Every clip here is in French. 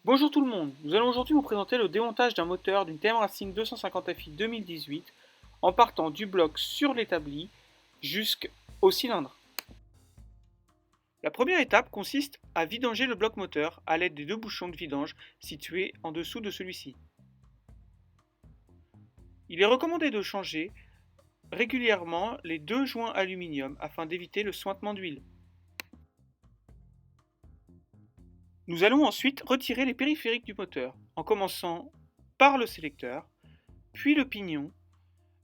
Bonjour tout le monde, nous allons aujourd'hui vous présenter le démontage d'un moteur d'une TM Racing 250 FI 2018 en partant du bloc sur l'établi jusqu'au cylindre. La première étape consiste à vidanger le bloc moteur à l'aide des deux bouchons de vidange situés en dessous de celui-ci. Il est recommandé de changer régulièrement les deux joints aluminium afin d'éviter le suintement d'huile. Nous allons ensuite retirer les périphériques du moteur en commençant par le sélecteur, puis le pignon,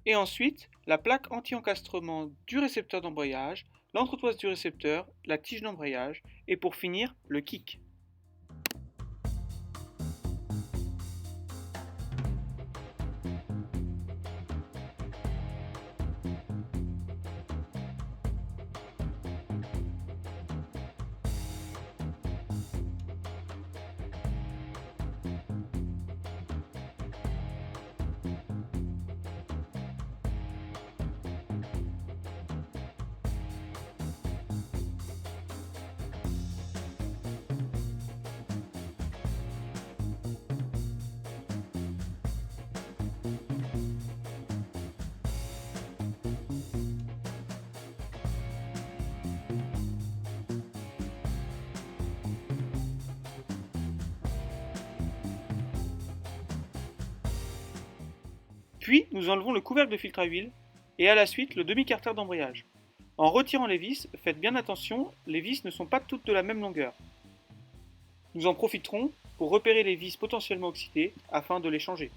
et ensuite la plaque anti-encastrement du récepteur d'embrayage, l'entretoise du récepteur, la tige d'embrayage et pour finir le kick. Puis nous enlevons le couvercle de filtre à huile et à la suite le demi-carter d'embrayage. En retirant les vis, faites bien attention, les vis ne sont pas toutes de la même longueur. Nous en profiterons pour repérer les vis potentiellement oxydées afin de les changer.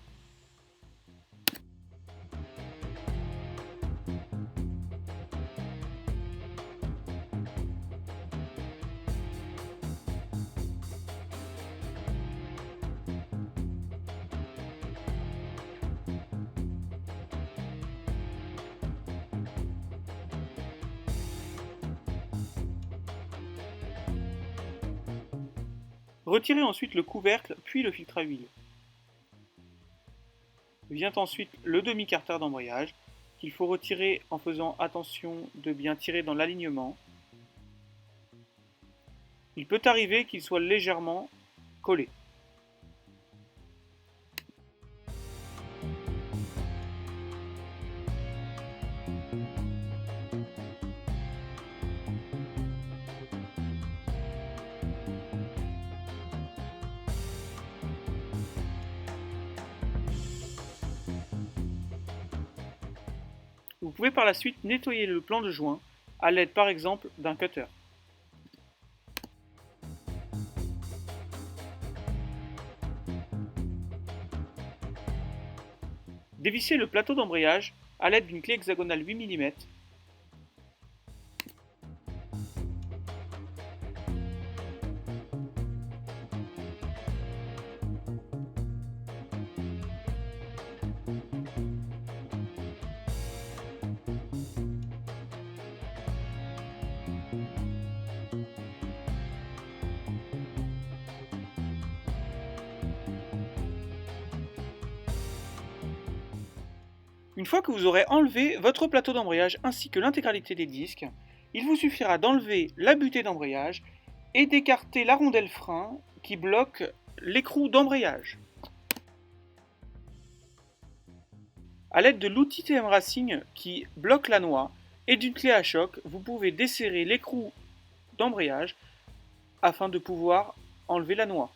Retirez ensuite le couvercle puis le filtre à huile. Vient ensuite le demi-carter d'embrayage qu'il faut retirer en faisant attention de bien tirer dans l'alignement. Il peut arriver qu'il soit légèrement collé. Vous pouvez par la suite nettoyer le plan de joint à l'aide par exemple d'un cutter. Dévissez le plateau d'embrayage à l'aide d'une clé hexagonale 8 mm. Une fois que vous aurez enlevé votre plateau d'embrayage ainsi que l'intégralité des disques, il vous suffira d'enlever la butée d'embrayage et d'écarter la rondelle frein qui bloque l'écrou d'embrayage. A l'aide de l'outil TM Racing qui bloque la noix et d'une clé à choc, vous pouvez desserrer l'écrou d'embrayage afin de pouvoir enlever la noix.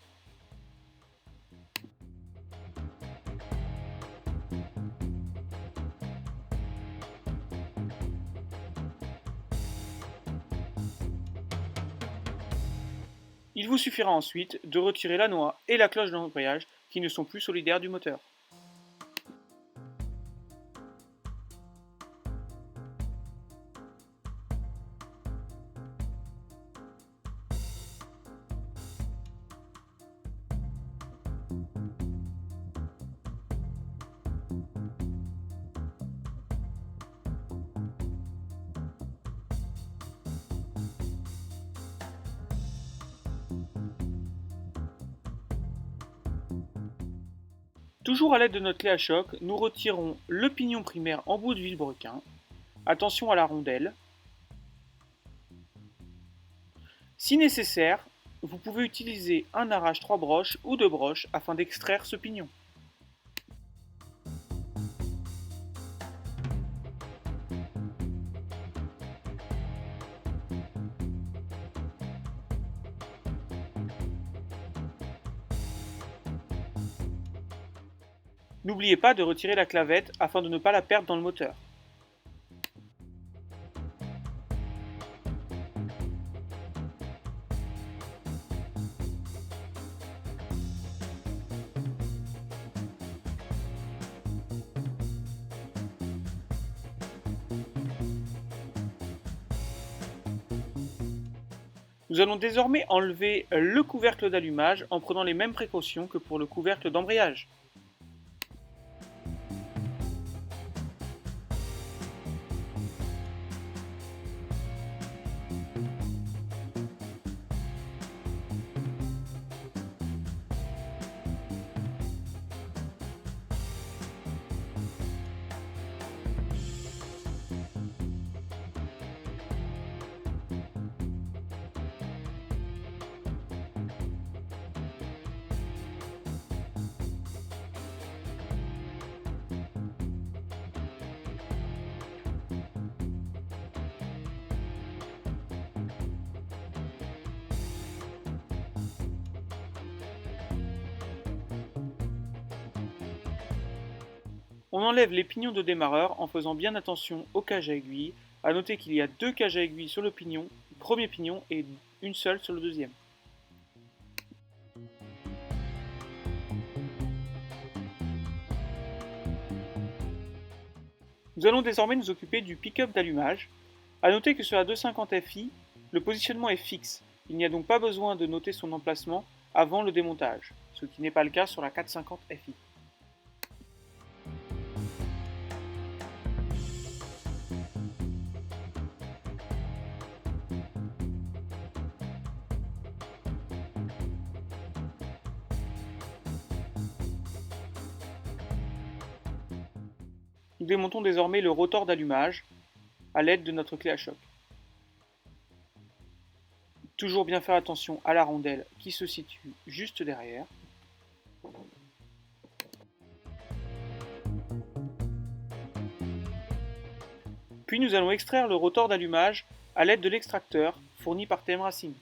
Il vous suffira ensuite de retirer la noix et la cloche d'embrayage qui ne sont plus solidaires du moteur. Toujours à l'aide de notre clé à choc, nous retirons le pignon primaire en bout de vilebrequin. Attention à la rondelle. Si nécessaire, Vous pouvez utiliser un arrache 3 broches ou 2 broches afin d'extraire ce pignon. N'oubliez pas de retirer la clavette afin de ne pas la perdre dans le moteur. Nous allons désormais enlever le couvercle d'allumage en prenant les mêmes précautions que pour le couvercle d'embrayage. On enlève les pignons de démarreur en faisant bien attention aux cages à aiguilles. A noter qu'il y a 2 cages à aiguilles sur le premier pignon et une seule sur le deuxième. Nous allons désormais nous occuper du pick-up d'allumage. A noter que sur la 250 Fi, le positionnement est fixe. Il n'y a donc pas besoin de noter son emplacement avant le démontage, ce qui n'est pas le cas sur la 450 Fi. Nous démontons désormais le rotor d'allumage à l'aide de notre clé à choc. Toujours bien faire attention à la rondelle qui se situe juste derrière. Puis nous allons extraire le rotor d'allumage à l'aide de l'extracteur fourni par TM Racing.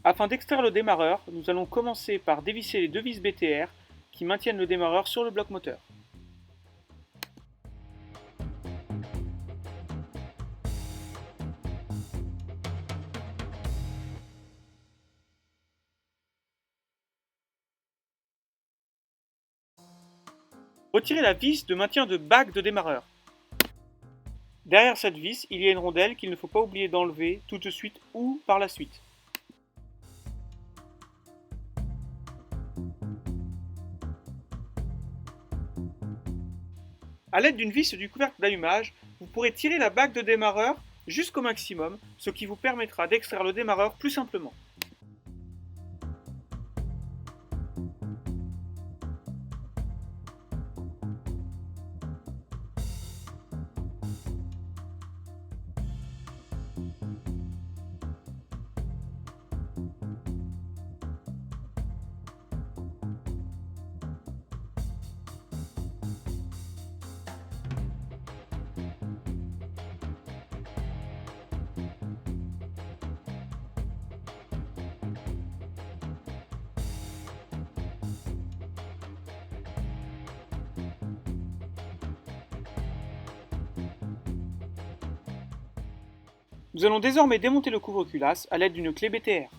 Afin d'extraire le démarreur, nous allons commencer par dévisser les 2 vis BTR qui maintiennent le démarreur sur le bloc moteur. Retirez la vis de maintien de bague de démarreur. Derrière cette vis, il y a une rondelle qu'il ne faut pas oublier d'enlever tout de suite ou par la suite. A l'aide d'une vis du couvercle d'allumage, vous pourrez tirer la bague de démarreur jusqu'au maximum, ce qui vous permettra d'extraire le démarreur plus simplement. Nous allons désormais démonter le couvre-culasse à l'aide d'une clé BTR.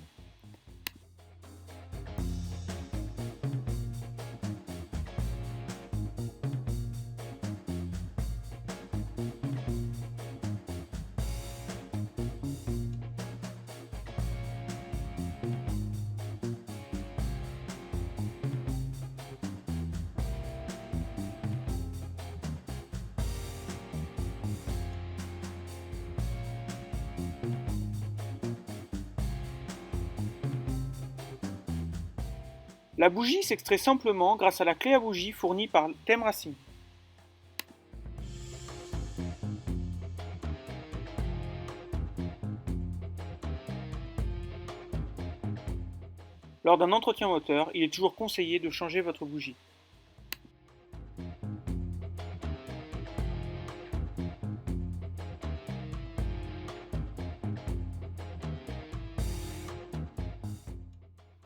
La bougie s'extrait simplement grâce à la clé à bougie fournie par Thème Racing. Lors d'un entretien moteur, il est toujours conseillé de changer votre bougie.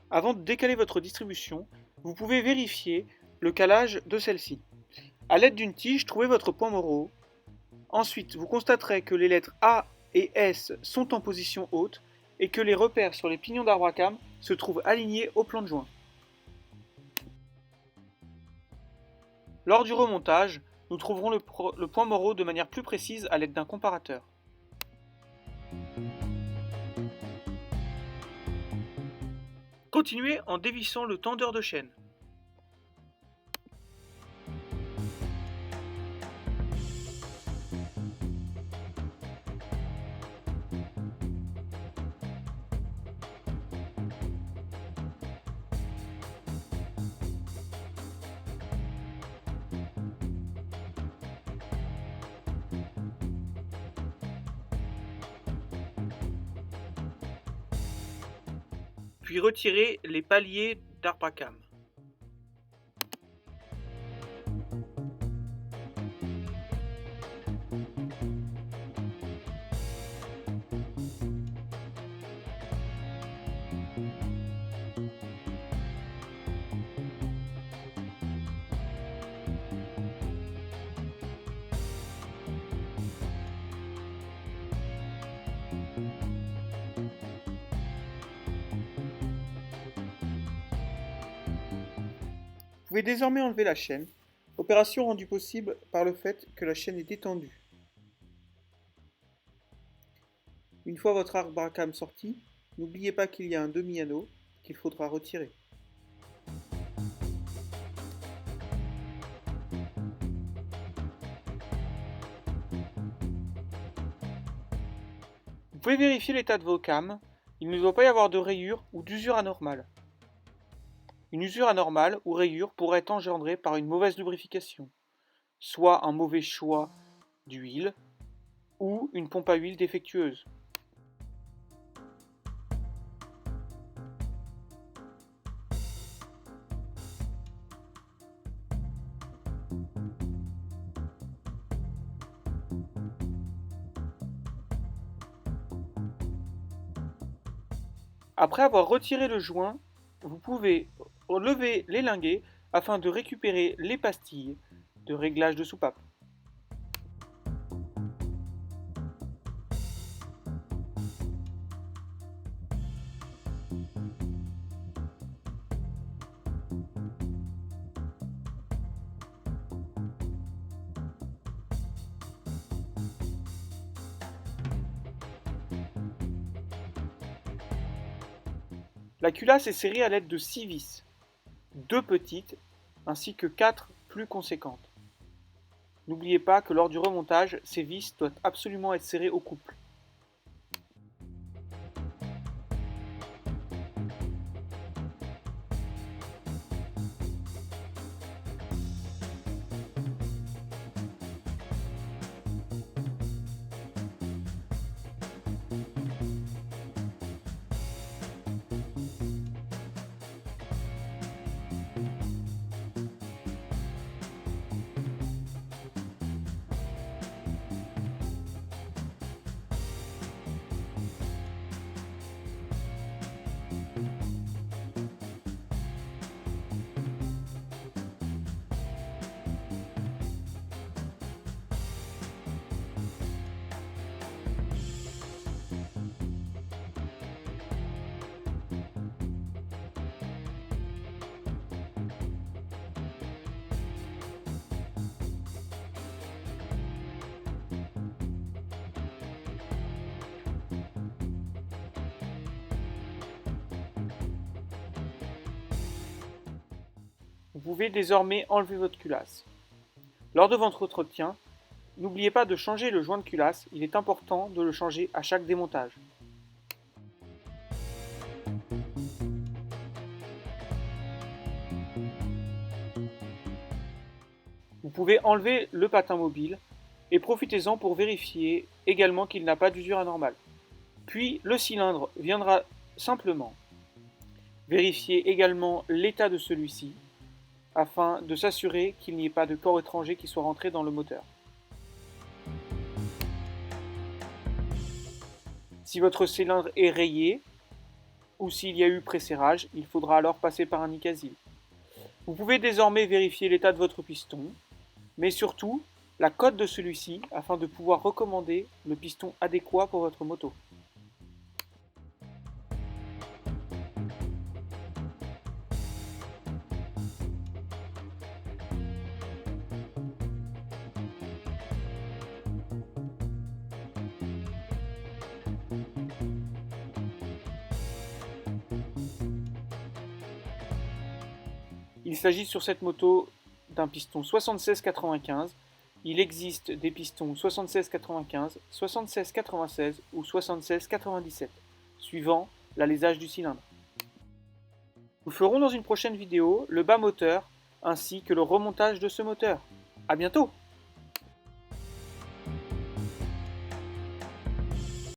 Avant de décaler votre distribution, vous pouvez vérifier le calage de celle-ci. A l'aide d'une tige, trouvez votre point moraux. Ensuite, vous constaterez que les lettres A et S sont en position haute et que les repères sur les pignons d'arbre à cames se trouvent alignés au plan de joint. Lors du remontage, nous trouverons le point moraux de manière plus précise à l'aide d'un comparateur. Continuez en dévissant le tendeur de chaîne. Puis retirez les paliers d'arbre à cames. Vous pouvez désormais enlever la chaîne, opération rendue possible par le fait que la chaîne est détendue. Une fois votre arbre à cames sorti, n'oubliez pas qu'il y a un demi-anneau qu'il faudra retirer. Vous pouvez vérifier l'état de vos cames, il ne doit pas y avoir de rayures ou d'usure anormale. Une usure anormale ou rayure pourrait être engendrée par une mauvaise lubrification, soit un mauvais choix d'huile ou une pompe à huile défectueuse. Après avoir retiré le joint, vous pouvez lever les linguets afin de récupérer les pastilles de réglage de soupape. La culasse est serrée à l'aide de 6 vis, 2 petites ainsi que 4 plus conséquentes. N'oubliez pas que lors du remontage, ces vis doivent absolument être serrées au couple. Vous pouvez désormais enlever votre culasse. Lors de votre entretien, n'oubliez pas de changer le joint de culasse, il est important de le changer à chaque démontage. pouvez enlever le patin mobile et profitez-en pour vérifier également qu'il n'a pas d'usure anormale. Puis le cylindre viendra simplement vérifier également l'état de celui-ci afin de s'assurer qu'il n'y ait pas de corps étranger qui soit rentré dans le moteur. Si votre cylindre est rayé ou s'il y a eu presserrage, il faudra alors passer par un Nicasile. Vous pouvez désormais vérifier l'état de votre piston, mais surtout la cote de celui-ci afin de pouvoir recommander le piston adéquat pour votre moto. Il s'agit sur cette moto d'un piston 76-95. Il existe des pistons 76-95, 76-96 ou 76-97, suivant l'alésage du cylindre. Nous ferons dans une prochaine vidéo le bas moteur ainsi que le remontage de ce moteur. A bientôt!